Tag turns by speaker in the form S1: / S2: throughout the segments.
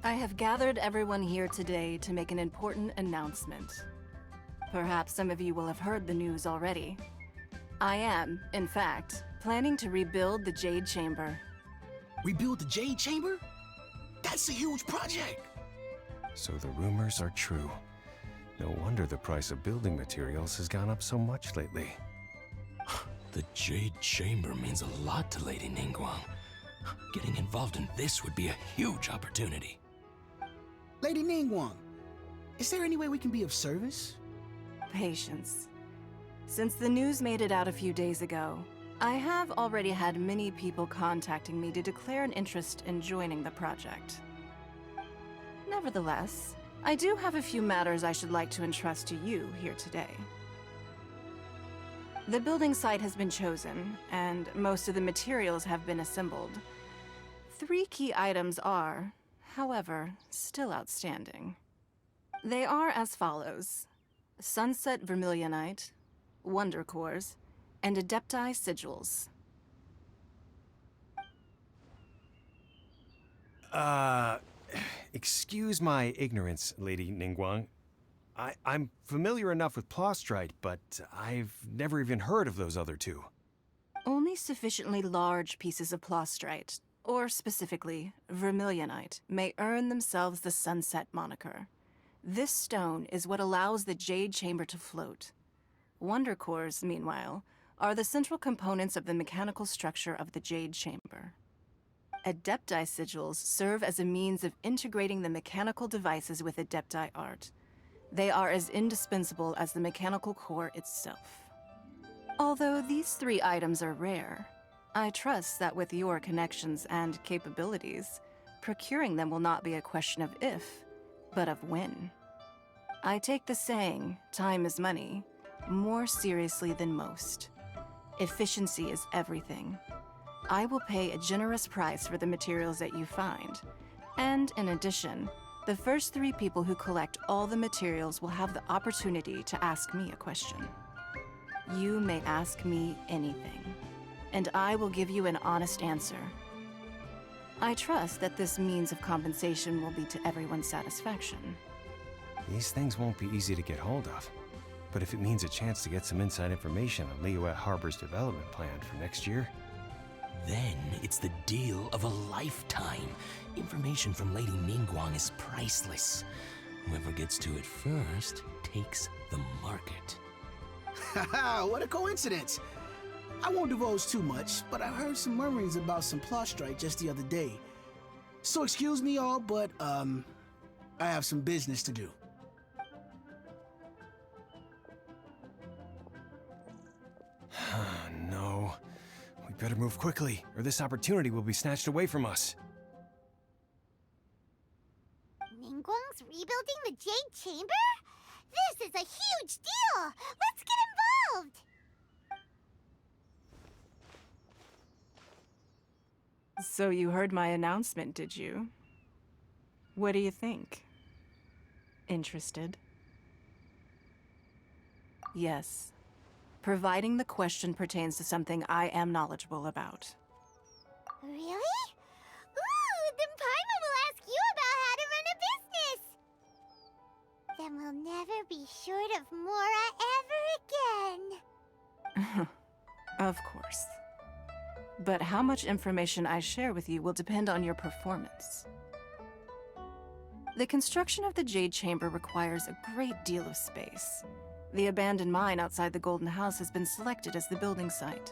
S1: I have gathered everyone here today to make an important announcement. Perhaps some of you will have heard the news already. I am, in fact, planning to rebuild the Jade Chamber.
S2: Rebuild the Jade Chamber? That's a huge project!
S3: So the rumors are true. No wonder the price of building materials has gone up so much lately.
S2: The Jade Chamber means a lot to Lady Ningguang. Getting involved in this would be a huge opportunity.
S4: Lady Ningguang, is there any way we can be of service?
S1: Patience. Since the news made it out a few days ago, I have already had many people contacting me to declare an interest in joining the project. Nevertheless, I do have a few matters I should like to entrust to you here today. The building site has been chosen, and most of the materials have been assembled. 3 key items are, however, still outstanding. They are as follows: Sunset Vermilionite, Wonder Cores, and Adepti Sigils.
S3: Excuse my ignorance, Lady Ningguang. I'm familiar enough with Plostrite, but I've never even heard of those other 2.
S1: Only sufficiently large pieces of Plostrite, or specifically Vermilionite, may earn themselves the Sunset moniker. This stone is what allows the Jade Chamber to float. Wonder Cores, meanwhile, are the central components of the mechanical structure of the Jade Chamber. Adepti Sigils serve as a means of integrating the mechanical devices with Adepti art. They are as indispensable as the mechanical core itself. Although these 3 items are rare, I trust that with your connections and capabilities, procuring them will not be a question of if, but of when. I take the saying, time is money, more seriously than most. Efficiency is everything. I will pay a generous price for the materials that you find, and in addition, the first 3 people who collect all the materials will have the opportunity to ask me a question. You may ask me anything, and I will give you an honest answer. I trust that this means of compensation will be to everyone's satisfaction.
S3: These things won't be easy to get hold of. But if it means a chance to get some inside information on Liyuet Harbor's development plan for next year...
S2: Then it's the deal of a lifetime. Information from Lady Ningguang is priceless. Whoever gets to it first takes the market.
S4: Haha, what a coincidence! I won't divulge too much, but I heard some murmurings about some Plostrite just the other day. So excuse me all, but I have some business to do.
S3: No. We better move quickly, or this opportunity will be snatched away from us.
S5: Ningguang's rebuilding the Jade Chamber? This is a huge deal! Let's get involved!
S1: So you heard my announcement, did you? What do you think? Interested? Yes. Providing the question pertains to something I am knowledgeable about.
S5: Really? Ooh, then Paimon will ask you about how to run a business! Then we'll never be short of Mora ever again.
S1: Of course. But how much information I share with you will depend on your performance. The construction of the Jade Chamber requires a great deal of space. The abandoned mine outside the Golden House has been selected as the building site.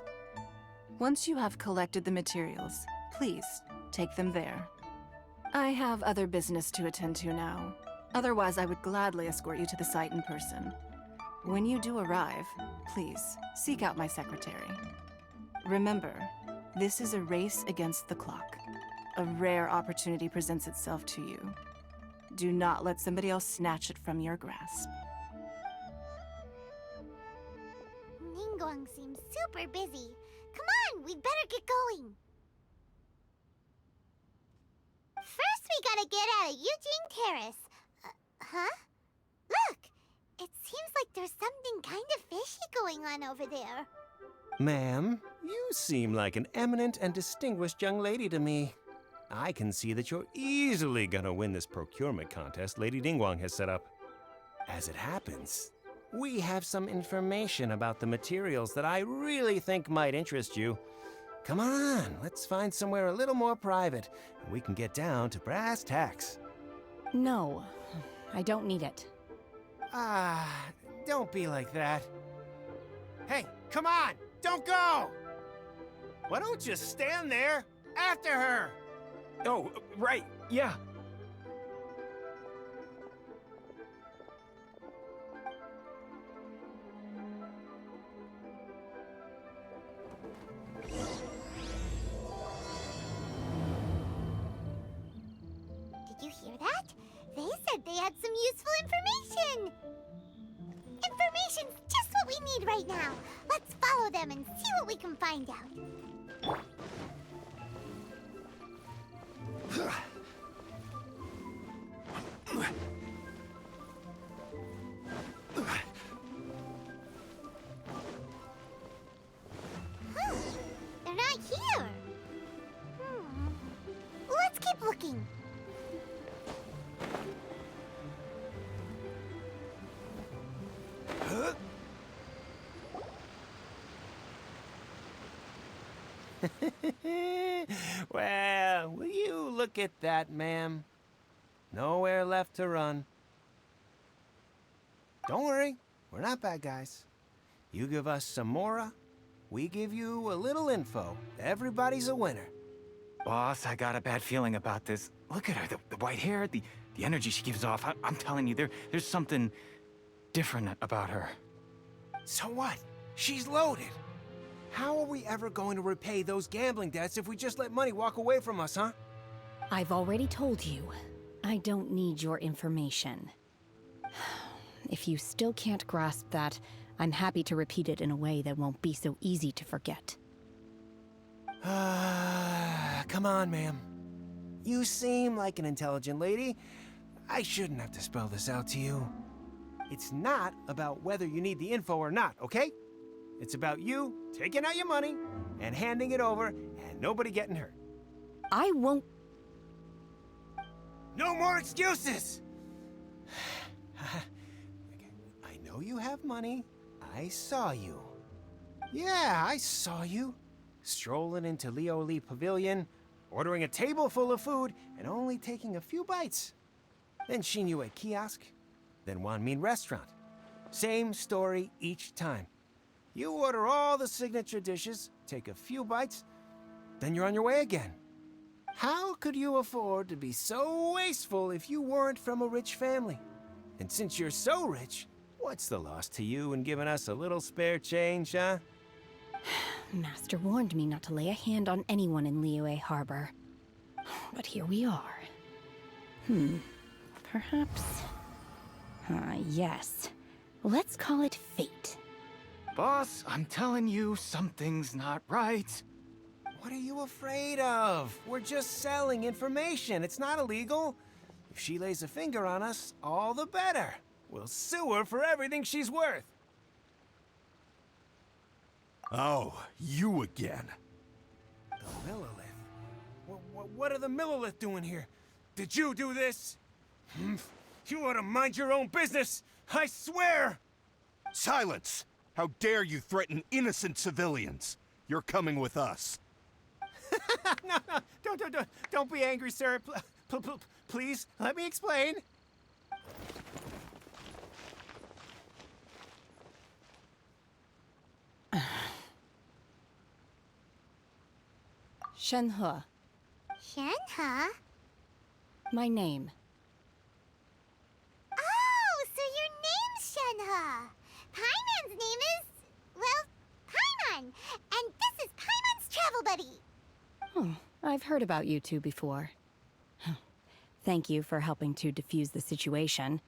S1: Once you have collected the materials, please take them there. I have other business to attend to now. Otherwise, I would gladly escort you to the site in person. When you do arrive, please seek out my secretary. Remember, this is a race against the clock. A rare opportunity presents itself to you. Do not let somebody else snatch it from your grasp.
S5: Ningguang seems super busy. Come on, we'd better get going. First, we gotta get out of Eugene Terrace. Huh? Look! It seems like there's something kind of fishy going on over there.
S3: Ma'am, you seem like an eminent and distinguished young lady to me. I can see that you're easily gonna win this procurement contest Lady Ningguang has set up. As it happens, we have some information about the materials that I really think might interest you. Come on, let's find somewhere a little more private, and we can get down to brass tacks.
S6: No, I don't need it.
S3: Don't be like that. Hey, come on, don't go! Why don't you stand there after her?
S7: Oh, right, yeah.
S5: Did you hear that? They said they had some useful information. Information's just what we need right now. Let's follow them and see what we can find out. Huh, they're not here. Let's keep looking.
S3: Well, will you look at that, ma'am? Nowhere left to run. Don't worry, we're not bad guys. You give us some mora, we give you a little info. Everybody's a winner.
S7: Boss, I got a bad feeling about this. Look at her, the white hair, the energy she gives off. I'm telling you, there's something different about her.
S3: So what? She's loaded. How are we ever going to repay those gambling debts if we just let money walk away from us, huh?
S6: I've already told you, I don't need your information. If you still can't grasp that, I'm happy to repeat it in a way that won't be so easy to forget.
S3: Come on, ma'am. You seem like an intelligent lady. I shouldn't have to spell this out to you. It's not about whether you need the info or not, okay? It's about you taking out your money and handing it over and nobody getting hurt.
S6: I won't...
S3: No more excuses! I know you have money. I saw you. Yeah, I saw you. Strolling into Leo Lee Pavilion, ordering a table full of food, and only taking a few bites. Then Shenhe kiosk, then Wanmin restaurant. Same story each time. You order all the signature dishes, take a few bites, then you're on your way again. How could you afford to be so wasteful if you weren't from a rich family? And since you're so rich, what's the loss to you in giving us a little spare change, huh?
S6: Master warned me not to lay a hand on anyone in Liyue Harbor. But here we are. Perhaps... yes. Let's call it fate.
S7: Boss, I'm telling you, something's not right.
S3: What are you afraid of? We're just selling information. It's not illegal. If she lays a finger on us, all the better. We'll sue her for everything she's worth.
S8: Oh, you again.
S3: The Millilith? What are the Millilith doing here? Did you do this? You ought to mind your own business, I swear!
S8: Silence! How dare you threaten innocent civilians? You're coming with us.
S3: No, don't be angry, sir. Please, let me explain.
S6: Shenhe,
S5: Shenhe?
S6: my name. I've heard about you two before. Thank you for helping to defuse the situation.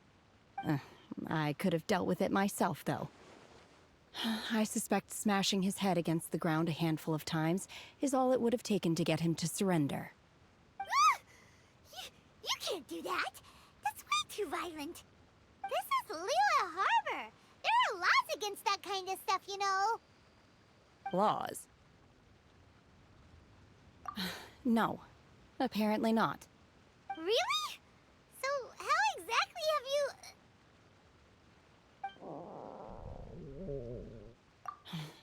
S6: I could have dealt with it myself, though. I suspect smashing his head against the ground a handful of times is all it would have taken to get him to surrender.
S5: You can't do that. That's way too violent. This is Liyue Harbor. There are laws against that kind of stuff, you know.
S6: Laws? No, apparently not.
S5: Really? So how exactly have you...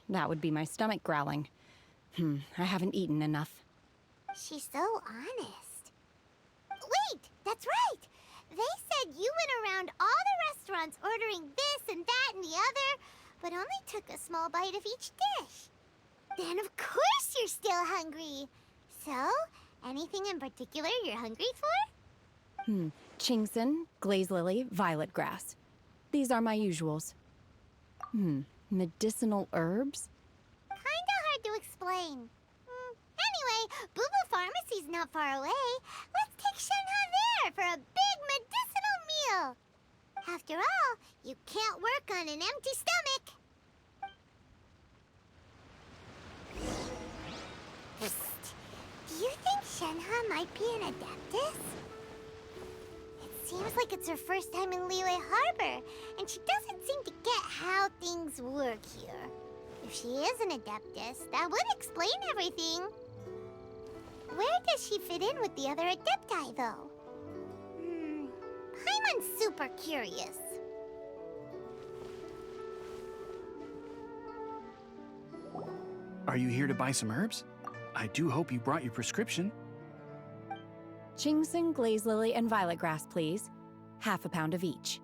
S6: That would be my stomach growling. I haven't eaten enough.
S5: She's so honest. Wait, that's right. They said you went around all the restaurants ordering this and that and the other, but only took a small bite of each dish. Then of course you're still hungry. So, anything in particular you're hungry for?
S6: Chingson, glaze lily, violet grass. These are my usuals. Medicinal herbs?
S5: Kinda hard to explain. Anyway, Boo Boo Pharmacy's not far away. Let's take Shenhe there for a big medicinal meal. After all, you can't work on an empty stomach. Psst. Do you think Shenhe might be an adeptus? It seems like it's her first time in Liyue Harbor, and she doesn't seem to get how things work here. If she is an adeptus, that would explain everything. Where does she fit in with the other adepti, though? Paimon's super curious.
S9: Are you here to buy some herbs? I do hope you brought your prescription.
S6: Chingson, glaze lily, and violet grass, please. Half a pound of each.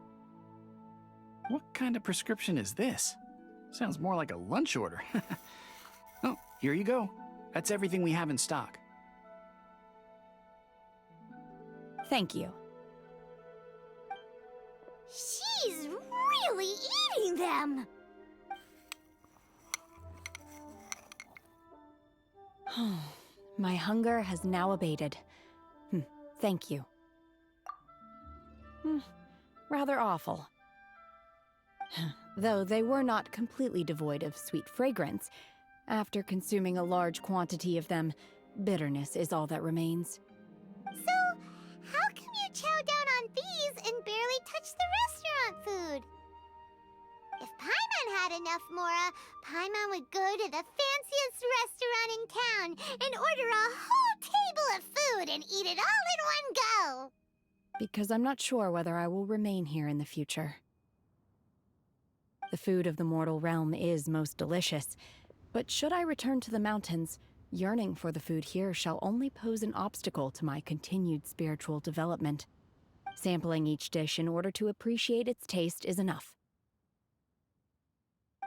S9: What kind of prescription is this? Sounds more like a lunch order. Oh, here you go. That's everything we have in stock.
S6: Thank you.
S5: She's really eating them!
S6: My hunger has now abated. Thank you. Rather awful. Though they were not completely devoid of sweet fragrance, after consuming a large quantity of them, bitterness is all that remains.
S5: So, how come you chow down on these and barely touch the restaurant food? If Paimon had enough Mora, Paimon would go to the fanciest restaurant in town and order a whole table of food and eat it all in one go!
S6: Because I'm not sure whether I will remain here in the future. The food of the mortal realm is most delicious, but should I return to the mountains, yearning for the food here shall only pose an obstacle to my continued spiritual development. Sampling each dish in order to appreciate its taste is enough.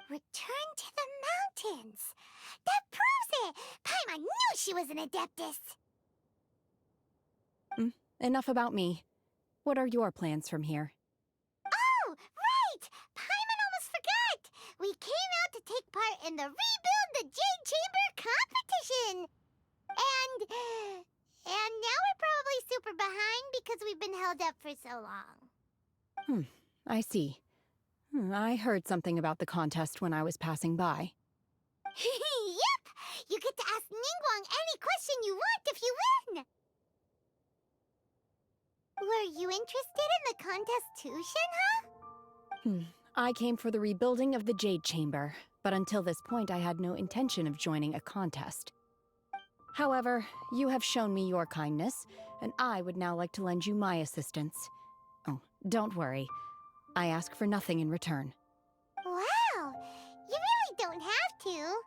S5: Return to the mountains! That proves it! Paimon knew she was an adeptus!
S6: Enough about me. What are your plans from here?
S5: Oh, right! Paimon almost forgot! We came out to take part in the Rebuild the Jade Chamber competition! And now we're probably super behind because we've been held up for so long.
S6: I see. I heard something about the contest when I was passing by.
S5: Yep! You get to ask Ningguang any question you want if you win! Were you interested in the contest too, Shenhe?
S6: I came for the rebuilding of the Jade Chamber, but until this point I had no intention of joining a contest. However, you have shown me your kindness, and I would now like to lend you my assistance. Oh, don't worry. I ask for nothing in return.
S5: Wow! You really don't have to.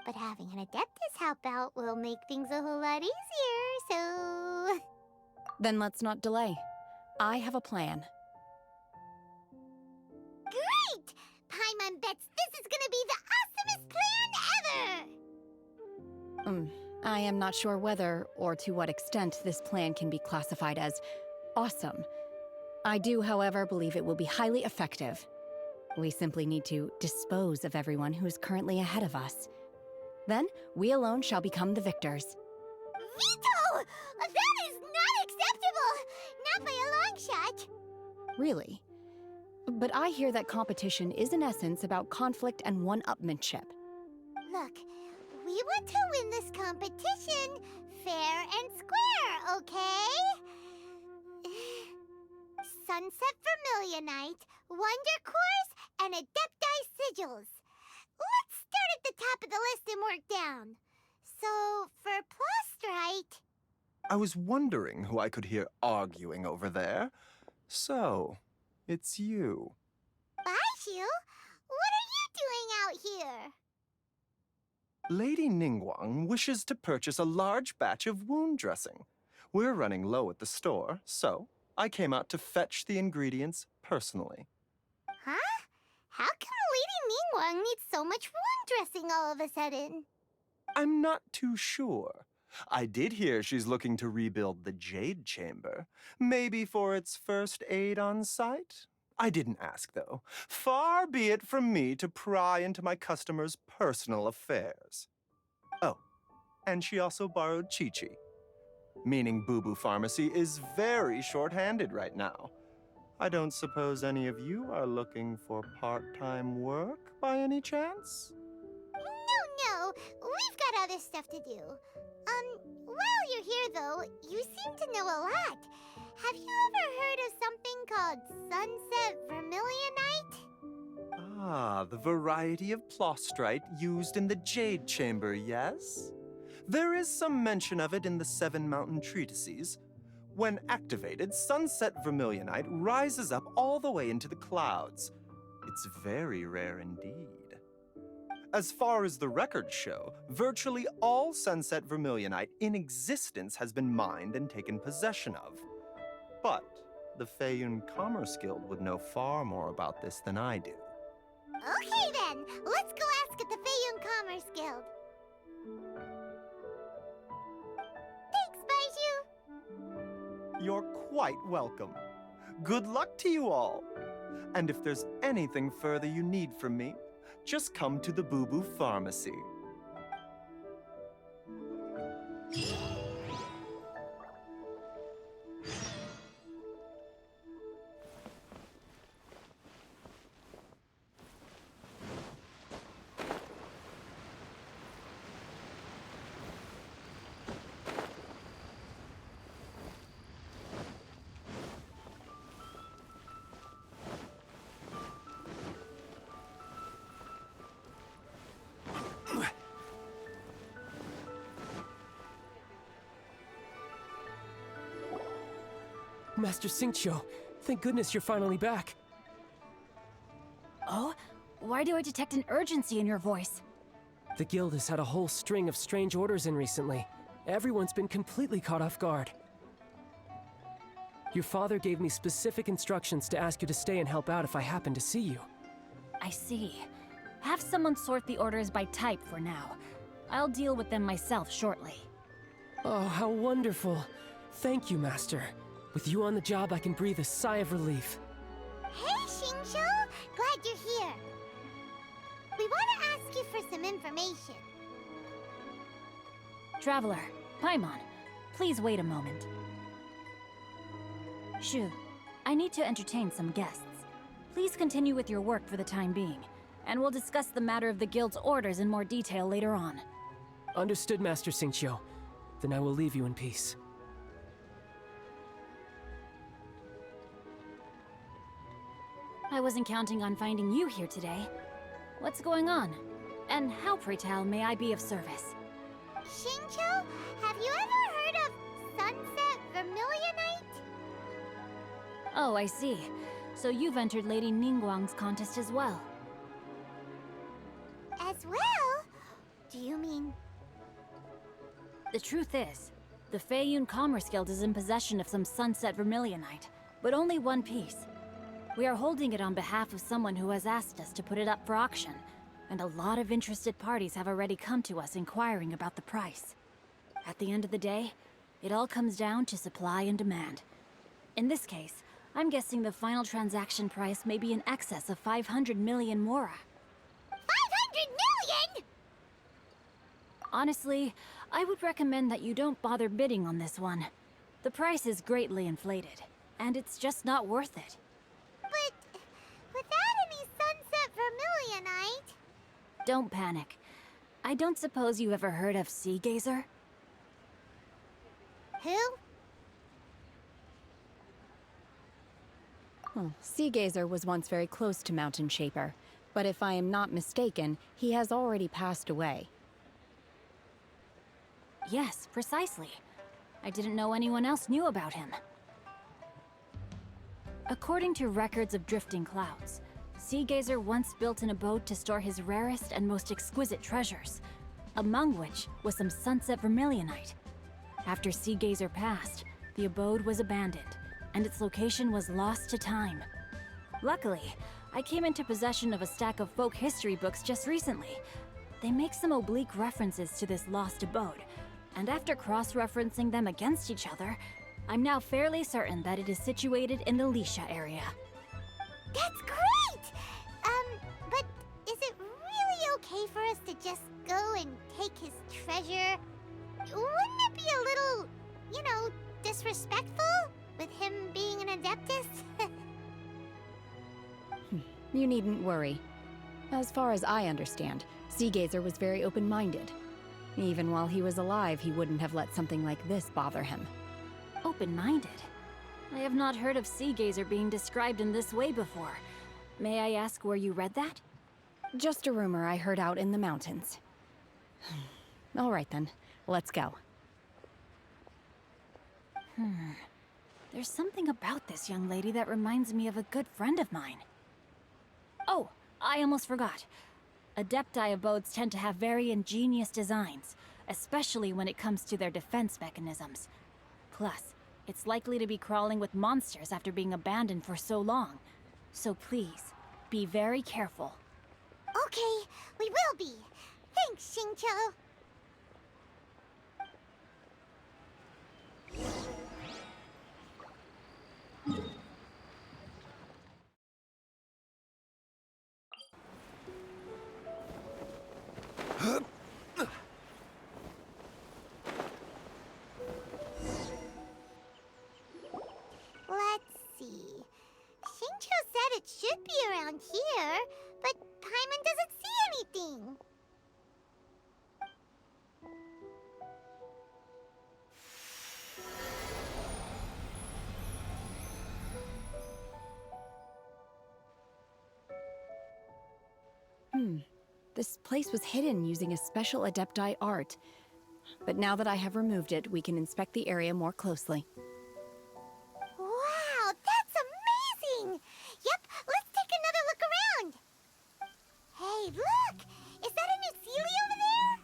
S5: But having an adeptus help out will make things a whole lot easier, so...
S6: Then let's not delay. I have a plan.
S5: Great! Paimon bets this is gonna be the awesomest plan ever!
S6: I am not sure whether or to what extent this plan can be classified as awesome. I do, however, believe it will be highly effective. We simply need to dispose of everyone who is currently ahead of us. Then, we alone shall become the victors.
S5: Veto! That is not acceptable! Not by a long shot!
S6: Really? But I hear that competition is in essence about conflict and one-upmanship.
S5: Look, we want to win this competition fair and square, okay? Sunset Vermilionite, Wonder Cores, and Adepti Sigils. Let's start at the top of the list and work down. So, for Plostrite...
S10: I was wondering who I could hear arguing over there. So, it's you.
S5: Baishu, what are you doing out here?
S10: Lady Ningguang wishes to purchase a large batch of wound dressing. We're running low at the store, so I came out to fetch the ingredients personally.
S5: Huh? How come Lady Ningguang needs so much wound dressing all of a sudden?
S10: I'm not too sure. I did hear she's looking to rebuild the Jade Chamber. Maybe for its first aid on site? I didn't ask, though. Far be it from me to pry into my customers' personal affairs. Oh, and she also borrowed Chi-Chi. Meaning Boo Boo Pharmacy is very short-handed right now. I don't suppose any of you are looking for part-time work by any chance?
S5: No, we've got other stuff to do. While you're here though, you seem to know a lot. Have you ever heard of something called Sunset Vermilionite?
S10: Ah, the variety of plostrite used in the Jade Chamber, yes? There is some mention of it in the Seven Mountain Treatises. When activated, Sunset Vermilionite rises up all the way into the clouds. It's very rare indeed. As far as the records show, virtually all Sunset Vermilionite in existence has been mined and taken possession of. But the Feiyun Commerce Guild would know far more about this than I do.
S5: Okay then, let's go ask at the Feiyun Commerce Guild. Thanks, Baishu.
S10: You're quite welcome. Good luck to you all. And if there's anything further you need from me, just come to the Boo Boo Pharmacy.
S11: Master Xingqiu, thank goodness you're finally back.
S6: Oh? Why do I detect an urgency in your voice?
S11: The guild has had a whole string of strange orders in recently. Everyone's been completely caught off guard. Your father gave me specific instructions to ask you to stay and help out if I happen to see you.
S6: I see. Have someone sort the orders by type for now. I'll deal with them myself shortly.
S11: Oh, how wonderful. Thank you, Master. With you on the job, I can breathe a sigh of relief.
S5: Hey, Xingqiu! Glad you're here. We want to ask you for some information.
S6: Traveler, Paimon, please wait a moment. Shu, I need to entertain some guests. Please continue with your work for the time being, and we'll discuss the matter of the guild's orders in more detail later on.
S11: Understood, Master Xingqiu. Then I will leave you in peace.
S6: I wasn't counting on finding you here today. What's going on? And how, pray tell, may I be of service?
S5: Xingqiu, have you ever heard of Sunset Vermilionite?
S6: Oh, I see. So you've entered Lady Ningguang's contest as well.
S5: As well? Do you mean...
S6: The truth is, the Feiyun Commerce Guild is in possession of some Sunset Vermilionite, but only one piece. We are holding it on behalf of someone who has asked us to put it up for auction, and a lot of interested parties have already come to us inquiring about the price. At the end of the day, it all comes down to supply and demand. In this case, I'm guessing the final transaction price may be in excess of 500 million mora.
S5: 500 million?!
S6: Honestly, I would recommend that you don't bother bidding on this one. The price is greatly inflated, and it's just not worth it.
S5: But without any sunset vermilionite...
S6: Don't panic. I don't suppose you ever heard of Sea Gazer?
S5: Who?
S6: Sea Gazer was once very close to Mountain Shaper, but if I am not mistaken, he has already passed away. Yes, precisely. I didn't know anyone else knew about him. According to records of drifting clouds, Sea Gazer once built an abode to store his rarest and most exquisite treasures, among which was some sunset vermilionite. After Sea Gazer passed, the abode was abandoned, and its location was lost to time. Luckily, I came into possession of a stack of folk history books just recently. They make some oblique references to this lost abode, and after cross-referencing them against each other, I'm now fairly certain that it is situated in the Lisha area.
S5: That's great! But is it really okay for us to just go and take his treasure? Wouldn't it be a little, disrespectful? With him being an Adeptus?
S6: You needn't worry. As far as I understand, Sea Gazer was very open-minded. Even while he was alive, he wouldn't have let something like this bother him. Open-minded? I have not heard of Sea Gazer being described in this way before. May I ask where you read that? Just a rumor I heard out in the mountains. All right then, let's go. There's something about this young lady that reminds me of a good friend of mine. Oh, I almost forgot. Adepti abodes tend to have very ingenious designs, especially when it comes to their defense mechanisms. Plus, it's likely to be crawling with monsters after being abandoned for so long. So please, be very careful.
S5: Okay, we will be. Thanks, Xingqiu. Let's see. Xingqiu said it should be around here, but Paimon doesn't see anything.
S6: This place was hidden using a special Adepti art. But now that I have removed it, we can inspect the area more closely.
S5: Wow, that's amazing! Yep, let's take another look around. Hey, look! Is that a new Sealy over there?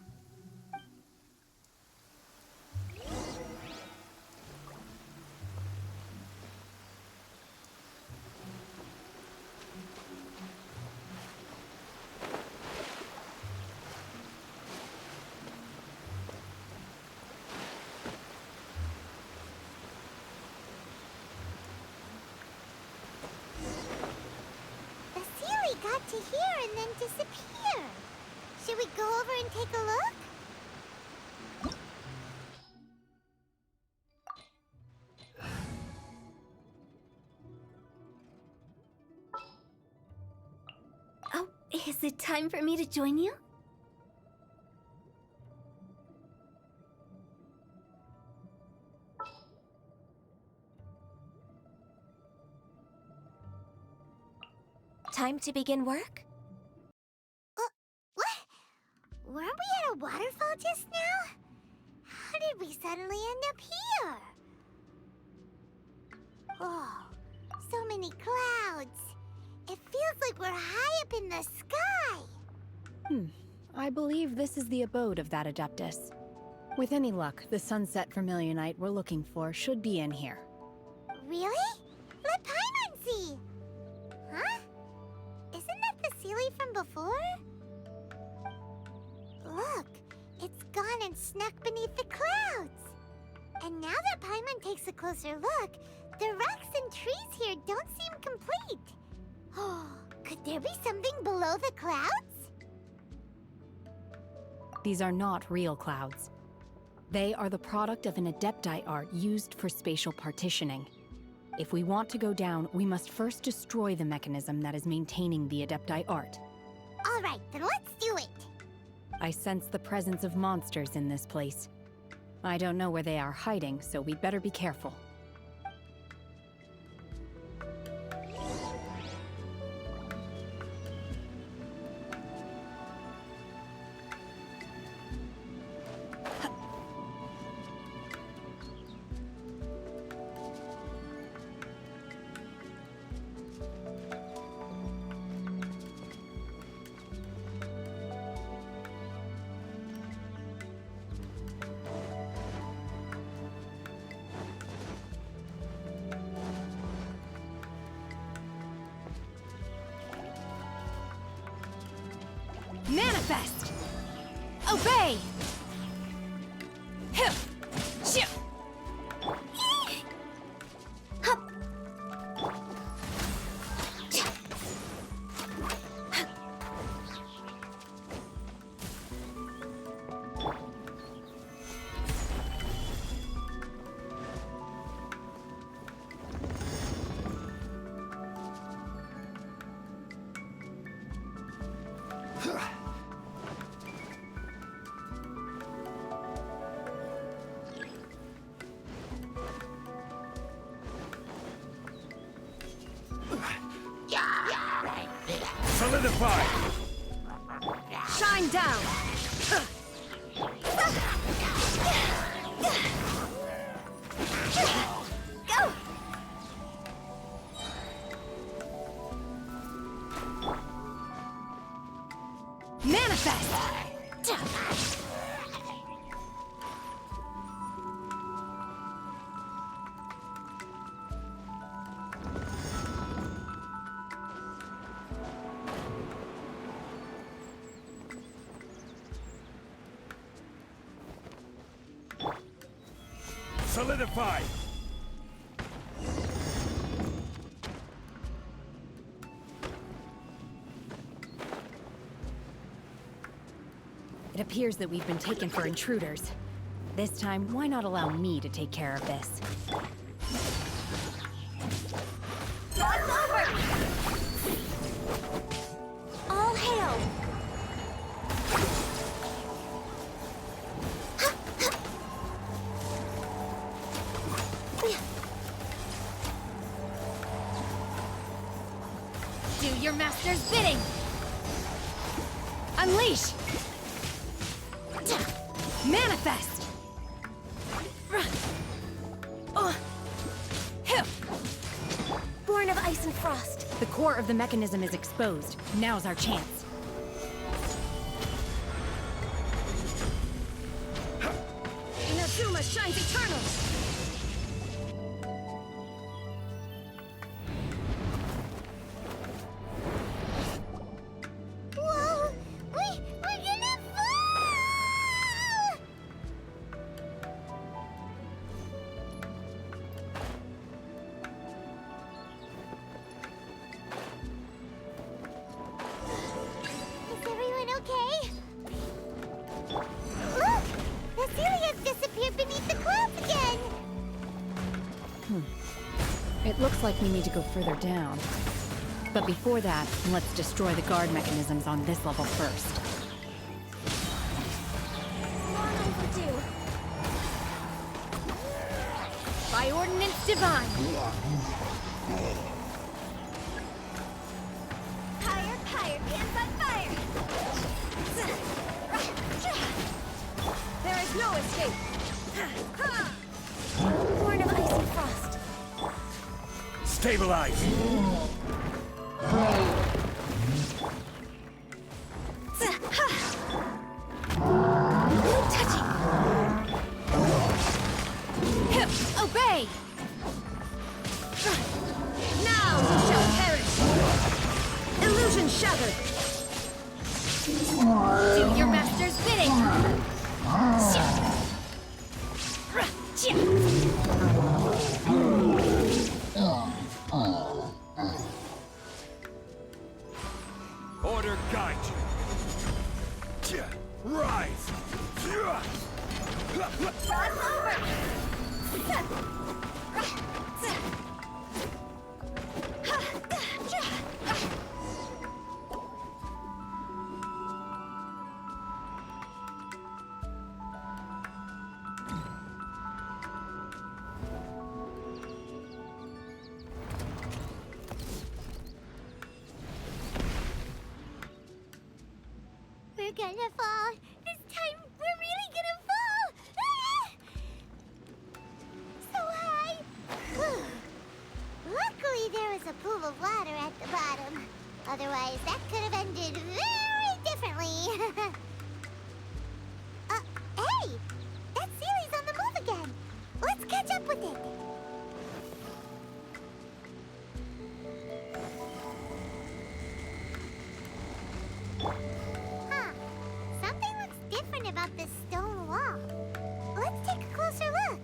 S5: The Sealy got to here and then disappear. Should we go over and take a look?
S12: Oh, is it time for me to join you? Time to begin work?
S5: What? Weren't we at a waterfall just now? How did we suddenly end up here? Oh, so many clouds. It feels like we're high up in the sky.
S6: I believe this is the abode of that Adeptus. With any luck, the sunset vermilionite we're looking for should be in here.
S5: Really? Let Paimon see. Huh? Isn't that the Sealy from before? Look, it's gone and snuck beneath the clouds. And now that Paimon takes a closer look, the rocks and trees here don't seem complete. Oh, could there be something below the clouds?
S6: These are not real clouds. They are the product of an Adepti art used for spatial partitioning. If we want to go down, we must first destroy the mechanism that is maintaining the Adepti art.
S5: All right, then let's do it.
S6: I sense the presence of monsters in this place. I don't know where they are hiding, so we'd better be careful.
S13: Manifest! Obey! Hup! Shoo! Hup!
S8: Solidify!
S13: Shine down! Go! Manifest!
S8: Solidify!
S6: It appears that we've been taken for intruders. This time, why not allow me to take care of this?
S13: It's over! All hail! Do your master's bidding! Unleash! Manifest! Born of ice and frost.
S6: The core of the mechanism is exposed. Now's our chance.
S13: Inazuma shines eternal!
S5: Whoa! We're gonna fall! Is everyone okay? Look! The Celia's disappeared beneath the clouds again!
S6: It looks like we need to go further down. But before that, let's destroy the guard mechanisms on this level first.
S13: Long overdue. By ordinance divine. Higher, higher, hands on fire. There is no escape. Born of ice and frost.
S8: Stabilize!
S13: No touching. Hip, obey. Now you shall perish. Illusion shattered. Do your master's bidding.
S8: Order guide you. Rise!
S13: Cross over!
S5: We're gonna fall. This time, we're really gonna fall. Ah! So high. Luckily, there was a pool of water at the bottom. Otherwise, that could have ended very differently. Hey! That Sealy's on the move again. Let's catch up with it. Huh. Something looks different about this stone wall. Let's take a closer look.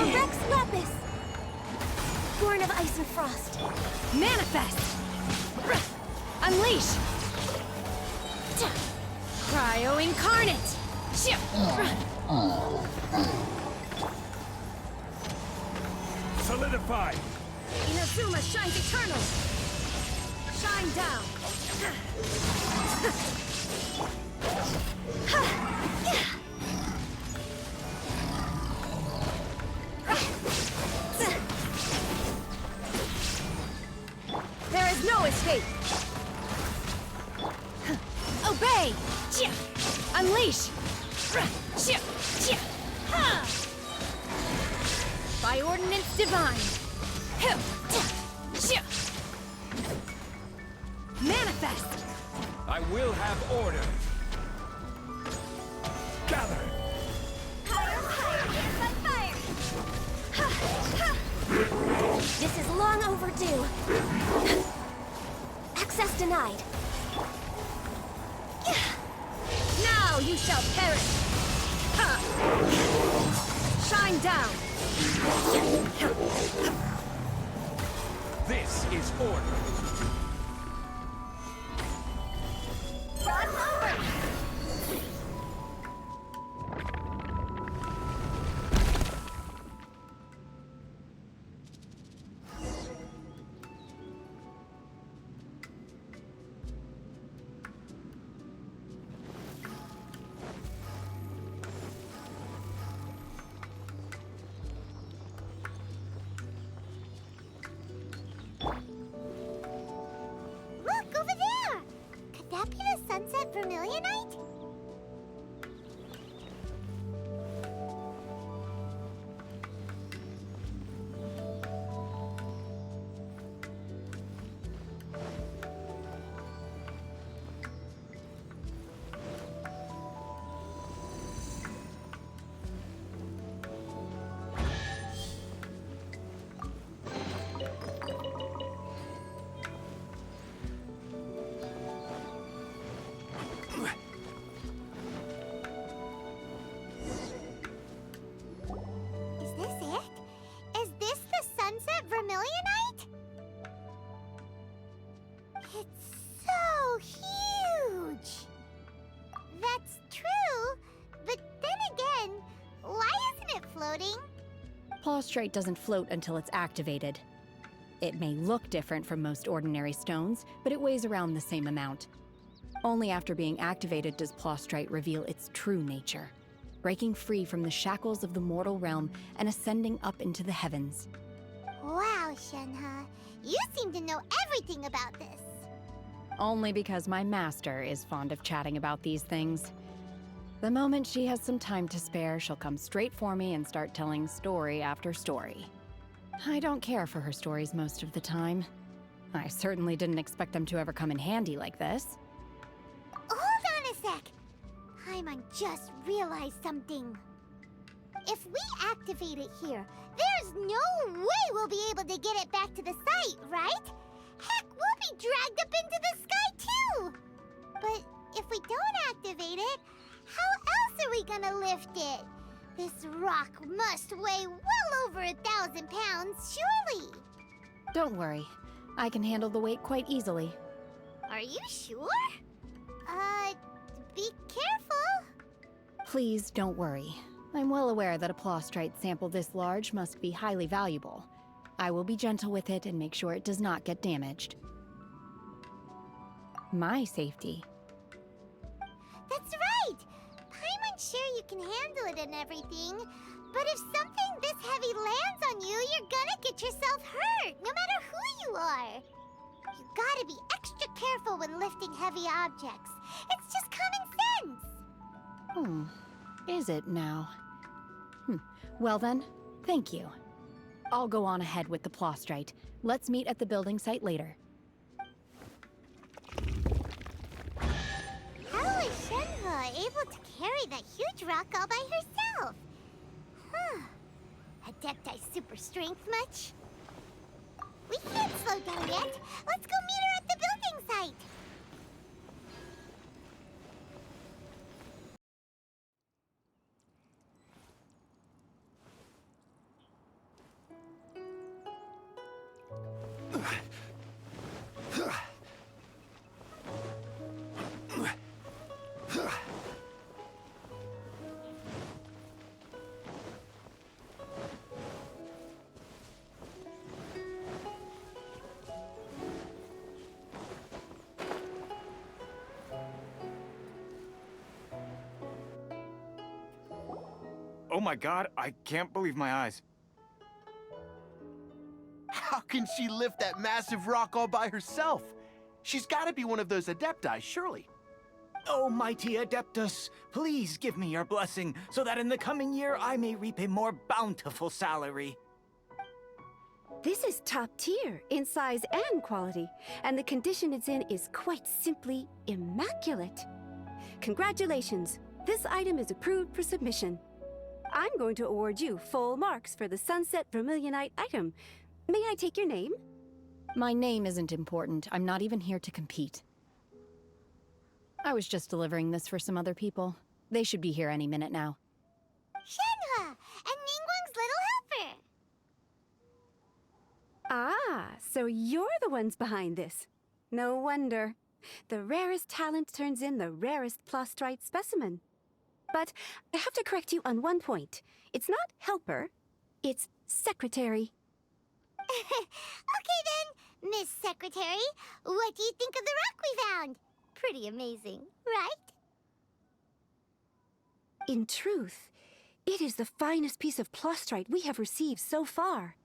S13: Rex Lapis! Born of ice and frost. Manifest! Unleash! Cryo Incarnate!
S8: Solidify!
S13: Inazuma shines eternal! Shine down! There is no escape! Obey! Unleash! By ordinance divine! Manifest!
S8: I will have order. Gather!
S13: This is long overdue. Access denied. Now you shall perish. Shine down.
S8: This is order.
S13: Cross over.
S5: Look, over there! Could that be the Sunset Vermilionite? Is this it? Is this the Sunset Vermilionite? It's so huge! That's true, but then again, why isn't it floating?
S6: Plaustrite doesn't float until it's activated. It may look different from most ordinary stones, but it weighs around the same amount. Only after being activated does Plaustrite reveal its true nature, breaking free from the shackles of the mortal realm and ascending up into the heavens.
S5: Wow, Shenhe, you seem to know everything about this.
S6: Only because my master is fond of chatting about these things. The moment she has some time to spare, she'll come straight for me and start telling story after story. I don't care for her stories most of the time. I certainly didn't expect them to ever come in handy like this.
S5: Hold on a sec! Paimon just realized something. If we activate it here, there's no way we'll be able to get it back to the site, right? Heck, we'll be dragged up into the sky too! But if we don't activate it, how else are we gonna lift it? This rock must weigh well over 1,000 pounds, surely!
S6: Don't worry. I can handle the weight quite easily.
S5: Are you sure? Be careful!
S6: Please don't worry. I'm well aware that a plostrite sample this large must be highly valuable. I will be gentle with it and make sure it does not get damaged. My safety.
S5: That's right! Paimon's sure you can handle it and everything, but if something this heavy lands on you, you're gonna get yourself hurt, no matter who you are. You gotta be extra careful when lifting heavy objects. It's just common sense!
S6: Is it now? Well then, thank you. I'll go on ahead with the plostrite. Let's meet at the building site later.
S5: How is Shenhe able to carry that huge rock all by herself? Adepti super strength much? We can't slow down yet. Let's go meet her at the building site.
S7: Oh my god, I can't believe my eyes.
S14: How can she lift that massive rock all by herself? She's gotta be one of those Adepti, surely.
S7: Oh, mighty Adeptus, please give me your blessing so that in the coming year I may reap a more bountiful salary.
S15: This is top tier in size and quality, and the condition it's in is quite simply immaculate. Congratulations, this item is approved for submission. I'm going to award you full marks for the Sunset Vermilionite item. May I take your name?
S6: My name isn't important. I'm not even here to compete. I was just delivering this for some other people. They should be here any minute now.
S5: Shenhe! And Ningguang's little helper!
S15: Ah, so you're the ones behind this. No wonder. The rarest talent turns in the rarest plostrite specimen. But I have to correct you on one point. It's not helper, it's secretary.
S5: Okay then, Miss Secretary, what do you think of the rock we found? Pretty amazing, right?
S15: In truth, it is the finest piece of plostrite we have received so far.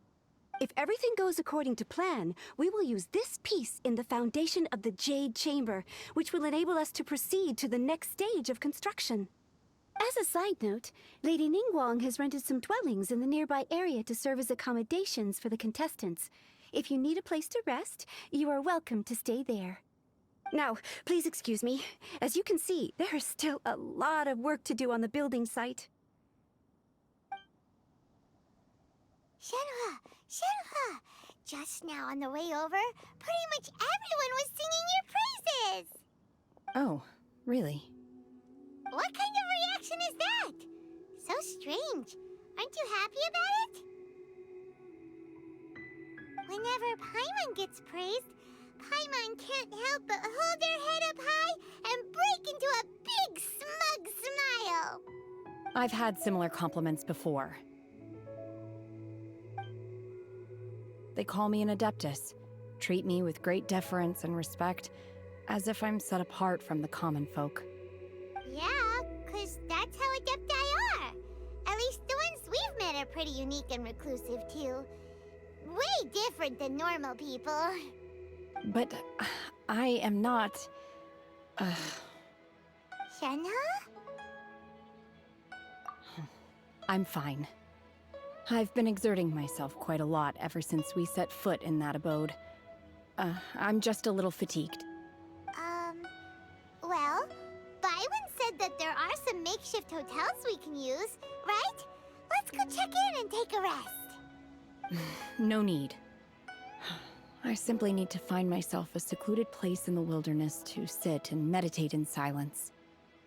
S15: If everything goes according to plan, we will use this piece in the foundation of the Jade Chamber, which will enable us to proceed to the next stage of construction. As a side note, Lady Ningguang has rented some dwellings in the nearby area to serve as accommodations for the contestants. If you need a place to rest, you are welcome to stay there. Now, please excuse me. As you can see, there is still a lot of work to do on the building site.
S5: Shenhe! Shenhe! Just now on the way over, pretty much everyone was singing your praises!
S6: Oh, really?
S5: What kind of reaction is that? So strange. Aren't you happy about it? Whenever Paimon gets praised, Paimon can't help but hold her head up high and break into a big smug smile.
S6: I've had similar compliments before. They call me an Adeptus, treat me with great deference and respect, as if I'm set apart from the common folk.
S5: Yeah, 'cause that's how Adepti are. At least the ones we've met are pretty unique and reclusive, too. Way different than normal people.
S6: But I am not...
S5: Shenhe?
S6: I'm fine. I've been exerting myself quite a lot ever since we set foot in that abode. I'm just a little fatigued.
S5: Well, Byron said that there are some makeshift hotels we can use, right? Let's go check in and take a rest.
S6: No need. I simply need to find myself a secluded place in the wilderness to sit and meditate in silence.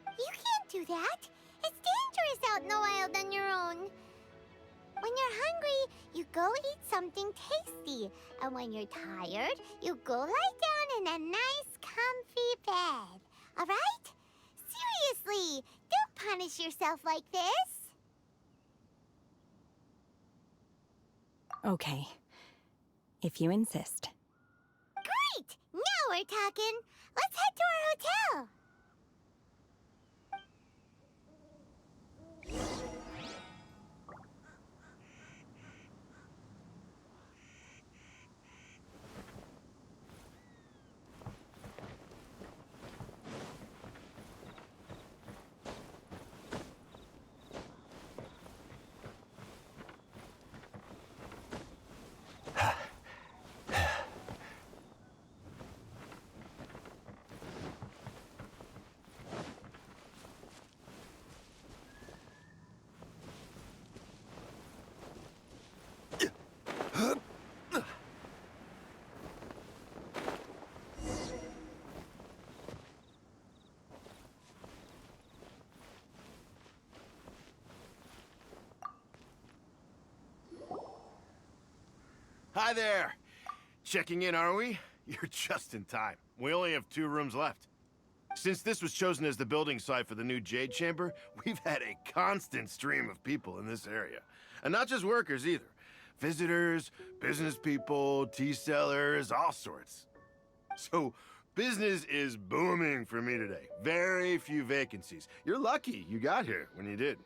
S5: You can't do that. It's dangerous out in the wild on your own. When you're hungry, you go eat something tasty. And when you're tired, you go lie down in a nice, comfy bed. All right? Seriously, don't punish yourself like this.
S6: Okay. If you insist.
S5: Great! Now we're talking. Let's head to our hotel.
S14: Hi there. Checking in, are we? You're just in time. We only have 2 rooms left. Since this was chosen as the building site for the new Jade Chamber, we've had a constant stream of people in this area. And not just workers either. Visitors, business people, tea sellers, all sorts. So, business is booming for me today. Very few vacancies. You're lucky you got here when you did.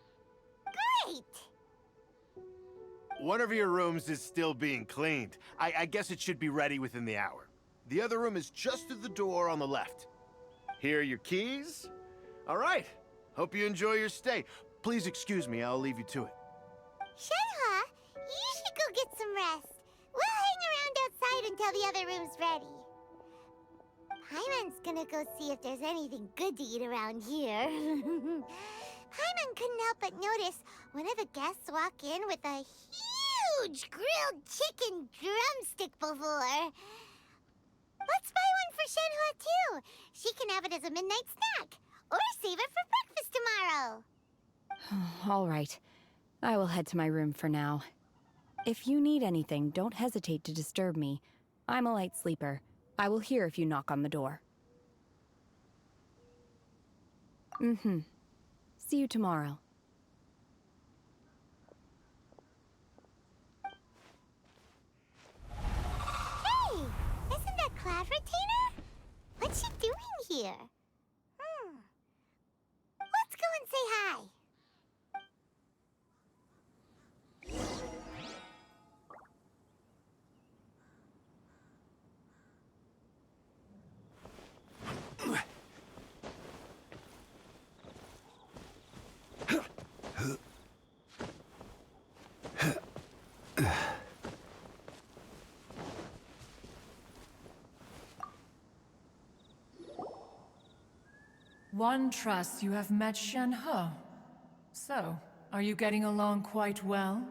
S5: Great!
S14: One of your rooms is still being cleaned. I guess it should be ready within the hour. The other room is just through the door on the left. Here are your keys. All right. Hope you enjoy your stay. Please excuse me, I'll leave you to it.
S5: Shenhe, you should go get some rest. We'll hang around outside until the other room's ready. Paimon's gonna go see if there's anything good to eat around here. Paimon couldn't help but notice one of the guests walk in with a huge grilled chicken drumstick before. Let's buy one for Shenhe too. She can have it as a midnight snack. Or save it for breakfast tomorrow.
S6: All right. I will head to my room for now. If you need anything, don't hesitate to disturb me. I'm a light sleeper. I will hear if you knock on the door. See you tomorrow.
S5: Hey! Isn't that Cloud Retainer? What's she doing here? Let's go and say hi.
S16: One trusts you have met Shenhe. So, are you getting along quite well?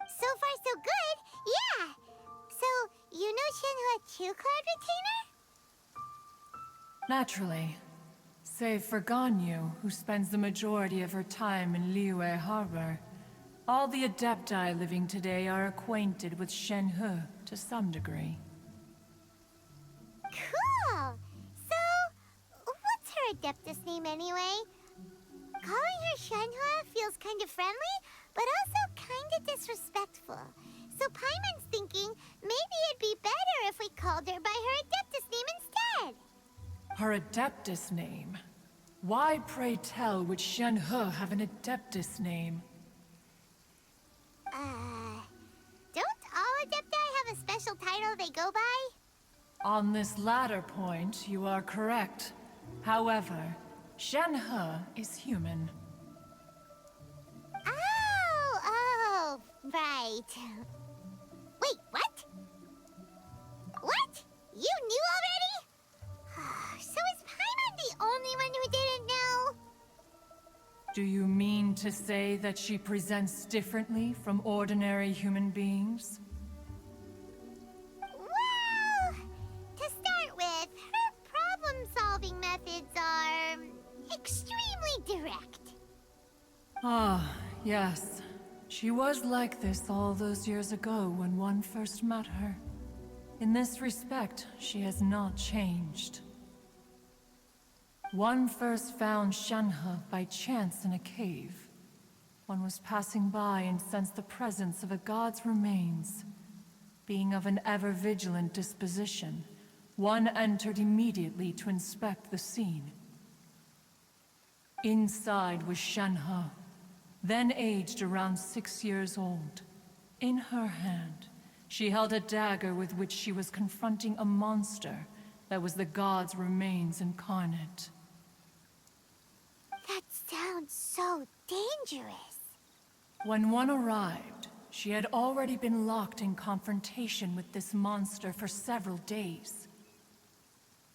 S5: So far, so good. Yeah. So, you know Shenhe too, Cloud Retainer?
S16: Naturally. Save for Ganyu, who spends the majority of her time in Liyue Harbor. All the Adepti living today are acquainted with Shenhe to some degree.
S5: Cool. So, what's her Adeptus name anyway? Calling her Shenhe feels kind of friendly, but also kind of disrespectful. So Paimon's thinking maybe it'd be better if we called her by her Adeptus name instead.
S16: Her Adeptus name? Why, pray tell, would Shenhe have an Adeptus name?
S5: Don't all Adepti have a special title they go by?
S16: On this latter point, you are correct. However, Shenhe is human.
S5: Oh, right. Wait, what? What? You knew already? So is Paimon the only one who didn't know?
S16: Do you mean to say that she presents differently from ordinary human beings?
S5: Well, to start with, her problem-solving methods are extremely direct.
S16: Ah, yes. She was like this all those years ago when one first met her. In this respect, she has not changed. One first found Shenhe by chance in a cave. One was passing by and sensed the presence of a god's remains. Being of an ever-vigilant disposition, one entered immediately to inspect the scene. Inside was Shenhe, then aged around 6 years old. In her hand, she held a dagger with which she was confronting a monster that was the god's remains incarnate.
S5: That sounds so dangerous.
S16: When one arrived, she had already been locked in confrontation with this monster for several days.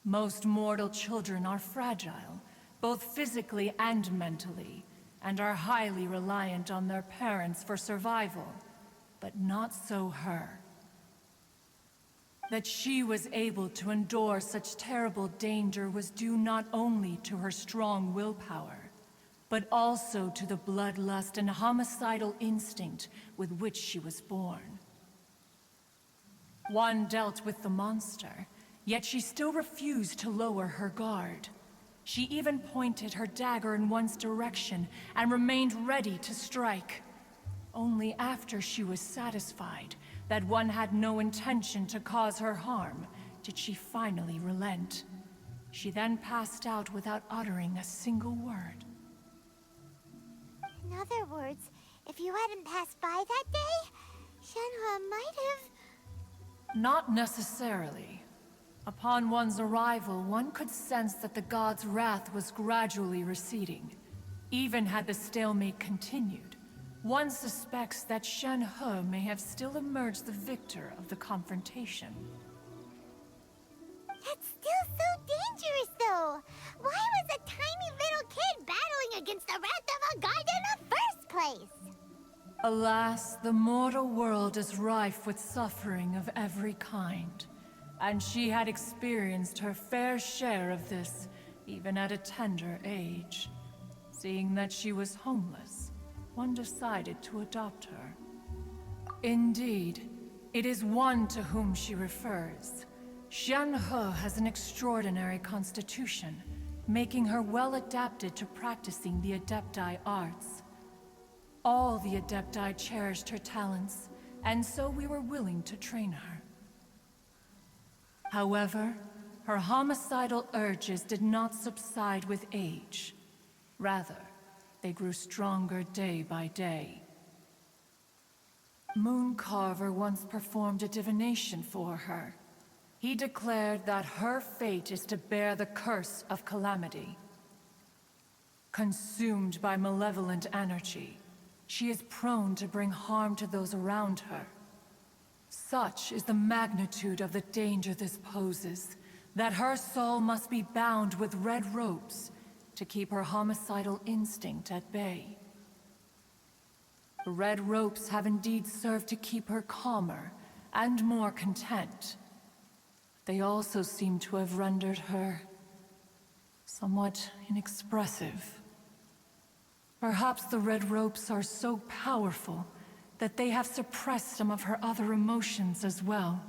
S16: Most mortal children are fragile, both physically and mentally, and are highly reliant on their parents for survival, but not so her. That she was able to endure such terrible danger was due not only to her strong willpower, but also to the bloodlust and homicidal instinct with which she was born. One dealt with the monster, yet she still refused to lower her guard. She even pointed her dagger in one's direction and remained ready to strike. Only after she was satisfied that one had no intention to cause her harm did she finally relent. She then passed out without uttering a single word.
S5: In other words, if you hadn't passed by that day, Shenhe might have...
S16: Not necessarily. Upon one's arrival, one could sense that the god's wrath was gradually receding. Even had the stalemate continued, one suspects that Shenhe may have still emerged the victor of the confrontation.
S5: That's still so dangerous, though. Why was a tiny little kid battling against the wrath of a god in the first place?
S16: Alas, the mortal world is rife with suffering of every kind. And she had experienced her fair share of this, even at a tender age. Seeing that she was homeless, one decided to adopt her. Indeed, it is one to whom she refers. Shenhe has an extraordinary constitution, making her well adapted to practicing the Adepti arts. All the Adepti cherished her talents, and so we were willing to train her. However, her homicidal urges did not subside with age. Rather, they grew stronger day by day. Mooncarver once performed a divination for her. He declared that her fate is to bear the curse of calamity. Consumed by malevolent energy, she is prone to bring harm to those around her. Such is the magnitude of the danger this poses, that her soul must be bound with red ropes to keep her homicidal instinct at bay. The red ropes have indeed served to keep her calmer and more content. They also seem to have rendered her somewhat inexpressive. Perhaps the red ropes are so powerful that they have suppressed some of her other emotions as well.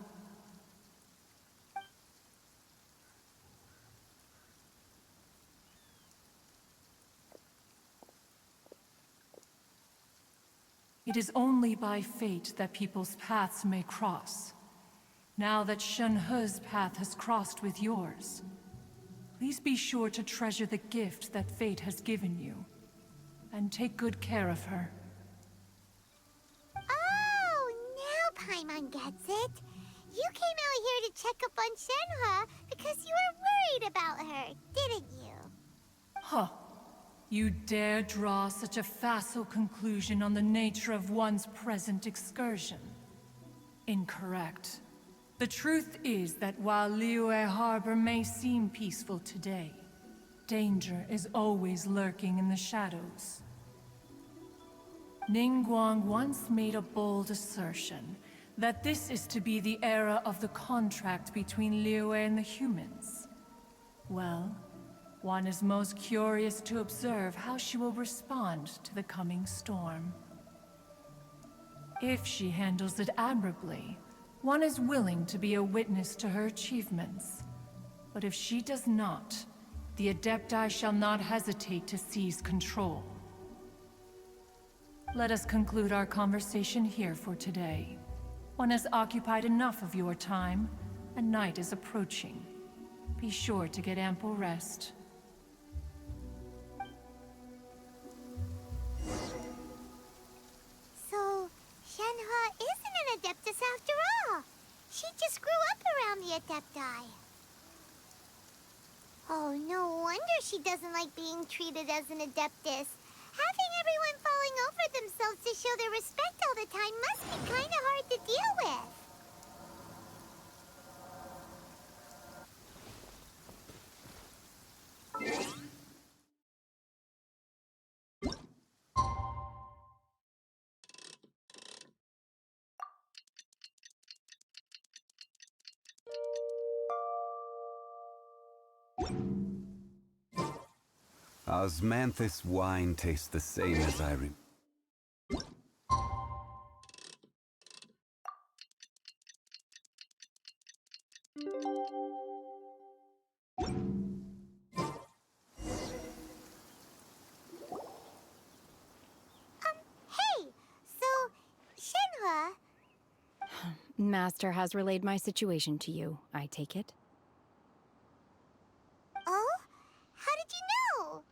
S16: It is only by fate that people's paths may cross. Now that Shenhe's path has crossed with yours, please be sure to treasure the gift that fate has given you, and take good care of her.
S5: Oh, now Paimon gets it. You came out here to check up on Shenhe because you were worried about her, didn't you?
S16: Huh. You dare draw such a facile conclusion on the nature of one's present excursion? Incorrect. The truth is that while Liyue Harbor may seem peaceful today, danger is always lurking in the shadows. Ningguang once made a bold assertion that this is to be the era of the contract between Liyue and the humans. Well, one is most curious to observe how she will respond to the coming storm. If she handles it admirably, one is willing to be a witness to her achievements. But if she does not, the Adepti shall not hesitate to seize control. Let us conclude our conversation here for today. One has occupied enough of your time, and night is approaching. Be sure to get ample rest.
S5: So, Shenhe isn't an Adeptus after all. She just grew up around the Adepti. Oh, no wonder she doesn't like being treated as an Adeptus. Having everyone falling over themselves to show their respect all the time must be kind of hard to deal with.
S17: Osmanthus wine tastes the same as I
S5: Hey, so, Shenhe...
S6: Master has relayed my situation to you, I take it.
S5: Oh? How did you know?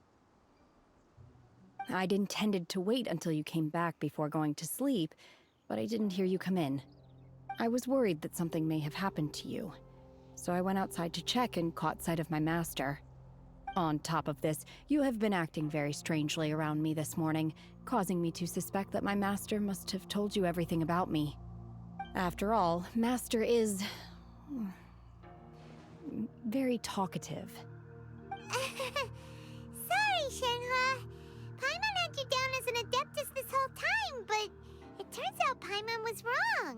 S6: I'd intended to wait until you came back before going to sleep, but I didn't hear you come in. I was worried that something may have happened to you, so I went outside to check and caught sight of my master. On top of this, you have been acting very strangely around me this morning, causing me to suspect that my master must have told you everything about me. After all, Master is... very talkative.
S5: Sorry, Shenhe. Paimon had you down as an Adeptus this whole time, but it turns out Paimon was wrong.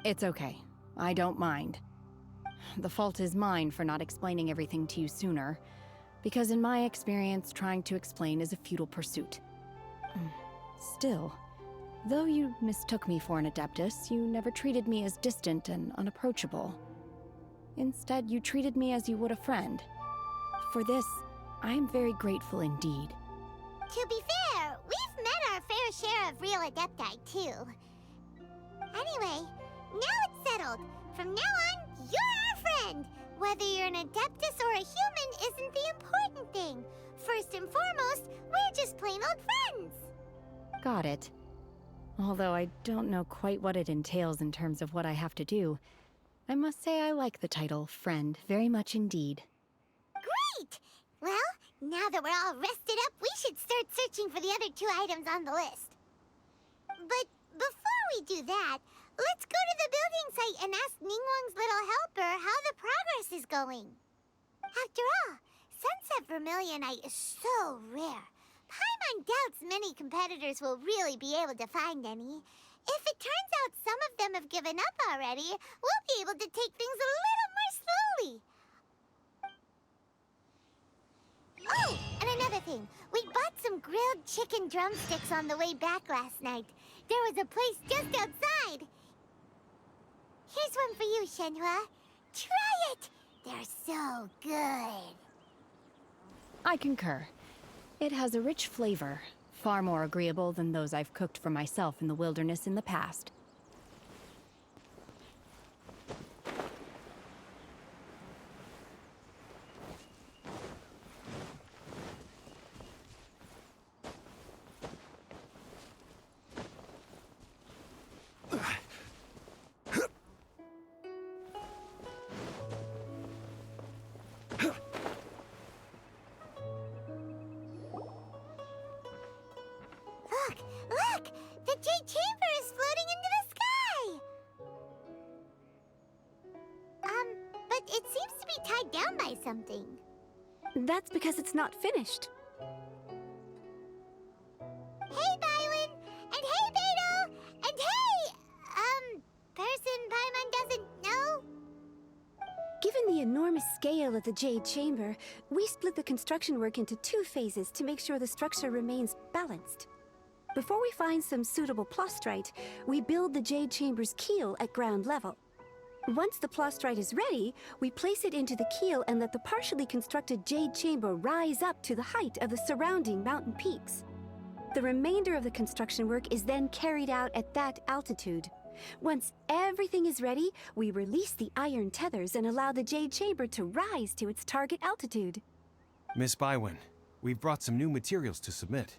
S6: It's okay. I don't mind. The fault is mine for not explaining everything to you sooner, because in my experience, trying to explain is a futile pursuit. Still, though you mistook me for an Adeptus, you never treated me as distant and unapproachable. Instead, you treated me as you would a friend. For this, I am very grateful indeed.
S5: To be fair, we've met our fair share of real Adepti, too. Anyway, now it's settled. From now on, you're our friend. Whether you're an Adeptus or a human isn't the important thing. First and foremost, we're just plain old friends.
S6: Got it. Although I don't know quite what it entails in terms of what I have to do, I must say I like the title friend very much indeed.
S5: Great! Well, now that we're all rested up, we should start searching for the other 2 items on the list. But before we do that, let's go to the building site and ask Ningguang's little helper how the progress is going. After all, Sunset Vermilionite is so rare. Paimon doubts many competitors will really be able to find any. If it turns out some of them have given up already, we'll be able to take things a little more slowly. Oh, and another thing. We bought some grilled chicken drumsticks on the way back last night. There was a place just outside. Here's one for you, Shenhe. Try it! They're so good.
S6: I concur. It has a rich flavor, far more agreeable than those I've cooked for myself in the wilderness in the past.
S5: Jade Chamber is floating into the sky! But it seems to be tied down by something.
S15: That's because it's not finished.
S5: Hey, Bylin! And hey, Beto! And hey! Person Paimon doesn't know?
S15: Given the enormous scale of the Jade Chamber, we split the construction work into 2 phases to make sure the structure remains balanced. Before we find some suitable plastrite, we build the Jade Chamber's keel at ground level. Once the plastrite is ready, we place it into the keel and let the partially constructed Jade Chamber rise up to the height of the surrounding mountain peaks. The remainder of the construction work is then carried out at that altitude. Once everything is ready, we release the iron tethers and allow the Jade Chamber to rise to its target altitude.
S3: Miss Bywin, we've brought some new materials to submit.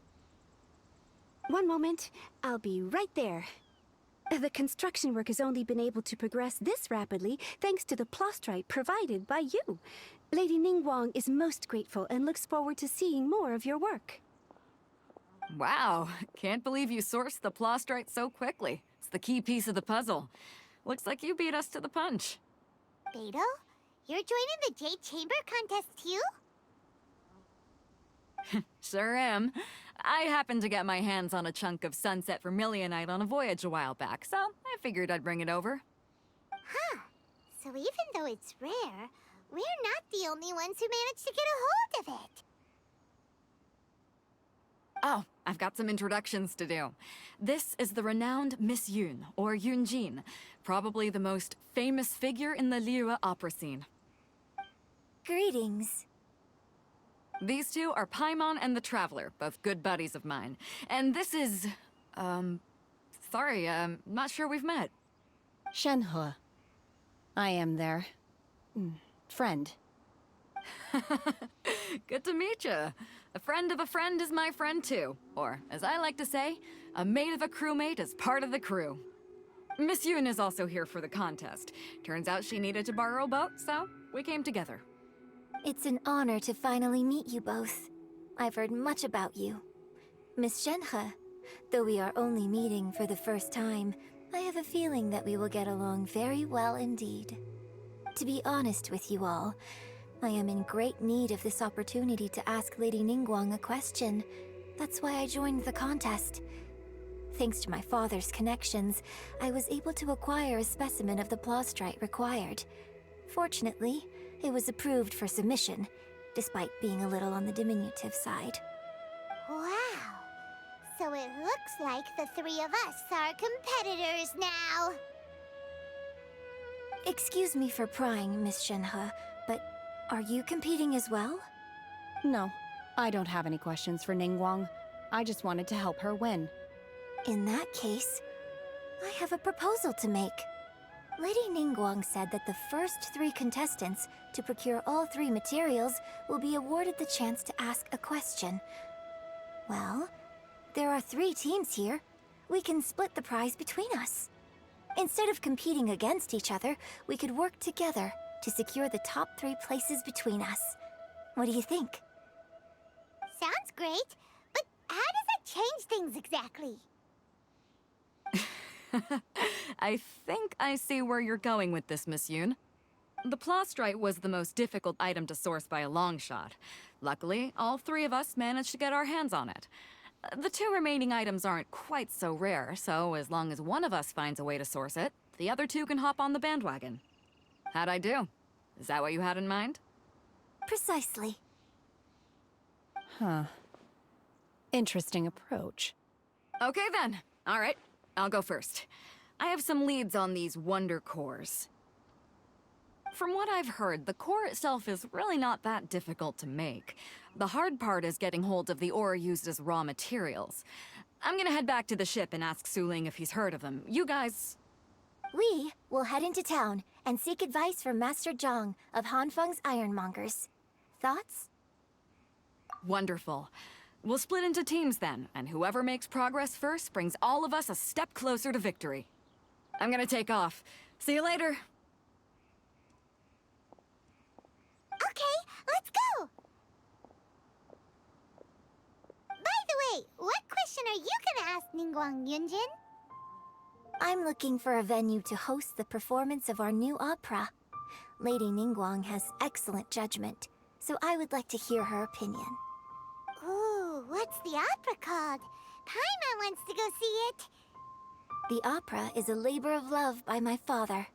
S15: One moment, I'll be right there. The construction work has only been able to progress this rapidly thanks to the plastrite provided by you. Lady Ningguang is most grateful and looks forward to seeing more of your work.
S18: Wow, can't believe you sourced the plastrite so quickly. It's the key piece of the puzzle. Looks like you beat us to the punch.
S5: Beto, you're joining the Jade Chamber contest too?
S18: Sure am. I happened to get my hands on a chunk of sunset vermilionite on a voyage a while back, so I figured I'd bring it over.
S5: Huh. So even though it's rare, we're not the only ones who managed to get a hold of it.
S18: Oh, I've got some introductions to do. This is the renowned Miss Yun, or Yunjin, probably the most famous figure in the Liyue opera scene.
S12: Greetings.
S18: These two are Paimon and the Traveler, both good buddies of mine. And this is... sorry, not sure we've met.
S6: Shenhe. I am their... friend.
S18: Good to meet you. A friend of a friend is my friend too. Or, as I like to say, a mate of a crewmate is part of the crew. Miss Yun is also here for the contest. Turns out she needed to borrow a boat, so we came together.
S12: It's an honor to finally meet you both. I've heard much about you. Miss Shenhe, though we are only meeting for the first time, I have a feeling that we will get along very well indeed. To be honest with you all, I am in great need of this opportunity to ask Lady Ningguang a question. That's why I joined the contest. Thanks to my father's connections, I was able to acquire a specimen of the plastrite required. Fortunately, it was approved for submission, despite being a little on the diminutive side.
S5: Wow. So it looks like the 3 of us are competitors now.
S12: Excuse me for prying, Miss Shenhe, but are you competing as well?
S6: No, I don't have any questions for Ningguang. I just wanted to help her win.
S12: In that case, I have a proposal to make. Lady Ningguang said that the first 3 contestants to procure all 3 materials will be awarded the chance to ask a question. Well, there are 3 teams here. We can split the prize between us. Instead of competing against each other, we could work together to secure the top 3 places between us. What do you think?
S5: Sounds great, but how does that change things exactly?
S18: I think I see where you're going with this, Miss Yun. The plastrite was the most difficult item to source by a long shot. Luckily, all 3 of us managed to get our hands on it. The 2 remaining items aren't quite so rare, so as long as one of us finds a way to source it, the other 2 can hop on the bandwagon. How'd I do? Is that what you had in mind?
S12: Precisely.
S6: Huh. Interesting approach.
S18: Okay then. All right, I'll go first. I have some leads on these wonder cores. From what I've heard, the core itself is really not that difficult to make. The hard part is getting hold of the ore used as raw materials. I'm gonna head back to the ship and ask Suling if he's heard of them. You guys...
S12: We will head into town and seek advice from Master Zhang of Hanfeng's Ironmongers. Thoughts?
S18: Wonderful. We'll split into teams then, and whoever makes progress first brings all of us a step closer to victory. I'm gonna take off. See you later.
S5: Okay, let's go! By the Wait, what question are you gonna ask Ningguang, Yunjin?
S12: I'm looking for a venue to host the performance of our new opera. Lady Ningguang has excellent judgment, so I would like to hear her opinion.
S5: Ooh, what's the opera called? Paimon wants to go see it.
S12: The opera is a labor of love by my father.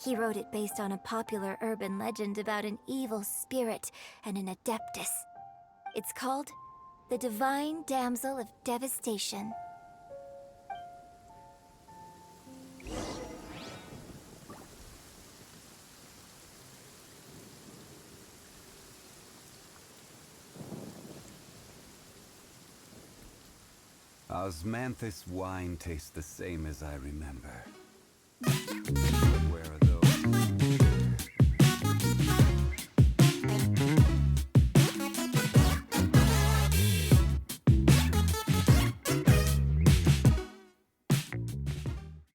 S12: He wrote it based on a popular urban legend about an evil spirit and an adeptus. It's called The Divine Damsel of Devastation.
S17: Osmanthus wine tastes the same as I remember.